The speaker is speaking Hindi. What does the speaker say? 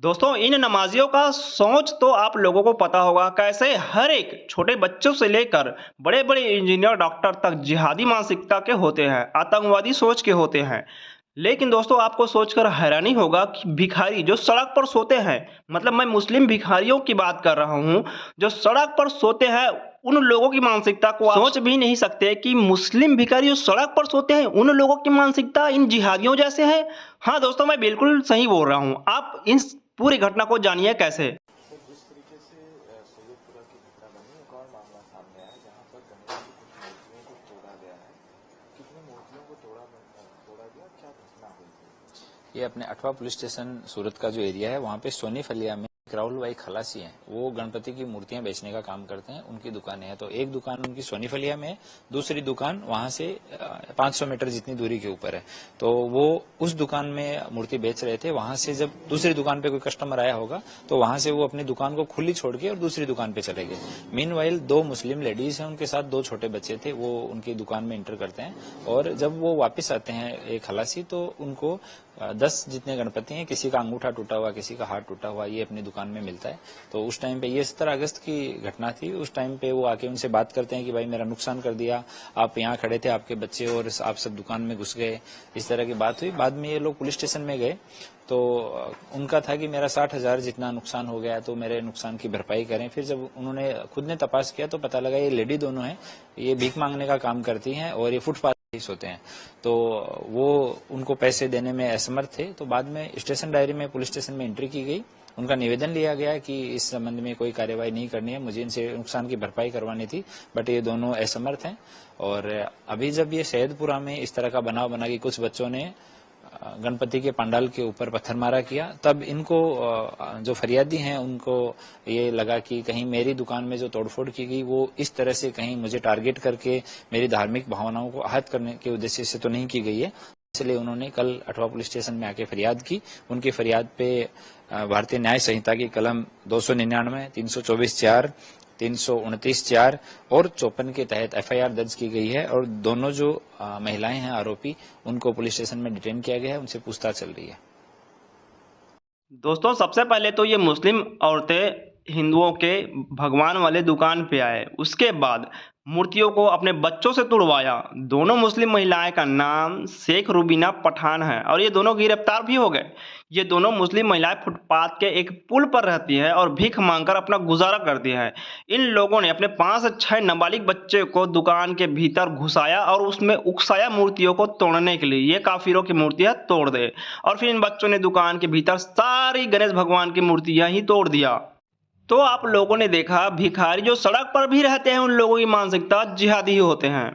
दोस्तों इन नमाजियों का सोच तो आप लोगों को पता होगा कैसे हर एक छोटे बच्चों से लेकर बड़े बड़े इंजीनियर डॉक्टर तक जिहादी मानसिकता के होते हैं, आतंकवादी सोच के होते हैं। लेकिन दोस्तों आपको सोचकर हैरानी होगा कि भिखारी जो सड़क पर सोते हैं, मतलब मैं मुस्लिम भिखारियों की बात कर रहा हूँ, जो सड़क पर सोते हैं, उन लोगों की मानसिकता को आप सोच भी नहीं सकते कि मुस्लिम भिखारी जो सड़क पर सोते हैं उन लोगों की मानसिकता इन जिहादियों जैसे है। हाँ दोस्तों, मैं बिल्कुल सही बोल रहा हूँ। आप इस पूरी घटना को जानिए कैसे। तो जिस तरीके से सैयदपुरा की घटना बनी, एक और मामला सामने आया जहां पर गणेश की कुछ मूर्तियों को तोड़ा गया है। कितनी मूर्तियों को तोड़ा गया, क्या घटना हुई थी? ये अपने अठवा पुलिस स्टेशन सूरत का जो एरिया है, वहाँ पे सोनी फलिया में राहुल भाई खलासी हैं। वो गणपति की मूर्तियां बेचने का काम करते हैं, उनकी दुकानें हैं। तो एक दुकान उनकी सोनी फलिया में है, दूसरी दुकान वहां से 500 मीटर जितनी दूरी के ऊपर है। तो वो उस दुकान में मूर्ति बेच रहे थे। वहां से जब दूसरी दुकान पे कोई कस्टमर आया होगा तो वहां से वो अपनी दुकान को खुली छोड़ के और दूसरी दुकान पे चले गए। मीनवाइल दो मुस्लिम लेडीज हैं, उनके साथ दो छोटे बच्चे थे, वो उनकी दुकान में इंटर करते हैं। और जब वो वापस आते हैं एक खलासी, तो उनको 10 जितने गणपति हैं, किसी का अंगूठा टूटा हुआ, किसी का हाथ टूटा हुआ, ये अपनी दुकान में मिलता है। तो उस टाइम पे ये 17 अगस्त की घटना थी। उस टाइम पे वो आके उनसे बात करते हैं कि भाई मेरा नुकसान कर दिया, आप यहाँ खड़े थे, आपके बच्चे और आप सब दुकान में घुस गए, इस तरह की बात हुई। बाद में ये लोग पुलिस स्टेशन में गए तो उनका था कि मेरा 60,000 जितना नुकसान हो गया, तो मेरे नुकसान की भरपाई करें। फिर जब उन्होंने खुद ने तपास किया तो पता लगा ये लेडी दोनों हैं, ये भीख मांगने का काम करती हैं और ये फुटपाथ होते हैं। तो वो उनको पैसे देने में असमर्थ थे। तो बाद में स्टेशन डायरी में पुलिस स्टेशन में एंट्री की गई, उनका निवेदन लिया गया कि इस संबंध में कोई कार्यवाही नहीं करनी है, मुझे इनसे नुकसान की भरपाई करवानी थी, बट ये दोनों असमर्थ हैं। और अभी जब ये सैयदपुरा में इस तरह का बनाव बना कि कुछ बच्चों ने गणपति के पंडाल के ऊपर पत्थरमारा किया, तब इनको जो फरियादी हैं उनको ये लगा कि कहीं मेरी दुकान में जो तोड़फोड़ की गई वो इस तरह से कहीं मुझे टारगेट करके मेरी धार्मिक भावनाओं को आहत करने के उद्देश्य से तो नहीं की गई है। इसलिए उन्होंने कल अठवा पुलिस स्टेशन में आके फरियाद की। उनकी फरियाद पे भारतीय न्याय संहिता की कलम 299, 324(4), 329(4) और 54 के तहत एफआईआर दर्ज की गई है। और दोनों जो महिलाएं हैं आरोपी, उनको पुलिस स्टेशन में डिटेन किया गया है, उनसे पूछताछ चल रही है। दोस्तों सबसे पहले तो ये मुस्लिम औरतें हिंदुओं के भगवान वाले दुकान पे आए, उसके बाद मूर्तियों को अपने बच्चों से तुड़वाया। दोनों मुस्लिम महिलाएं का नाम शेख रुबीना पठान है और ये दोनों गिरफ्तार भी हो गए। ये दोनों मुस्लिम महिलाएं फुटपाथ के एक पुल पर रहती है और भीख मांगकर अपना गुजारा करती है। इन लोगों ने अपने 5 से 6 नाबालिग बच्चे को दुकान के भीतर घुसाया और उसमें उकसाया मूर्तियों को तोड़ने के लिए, ये काफिरों की मूर्तियां तोड़ दे। और फिर इन बच्चों ने दुकान के भीतर सारी गणेश भगवान की मूर्तियां ही तोड़ दिया। तो आप लोगों ने देखा भिखारी जो सड़क पर भी रहते हैं उन लोगों की मानसिकता जिहादी ही होते हैं।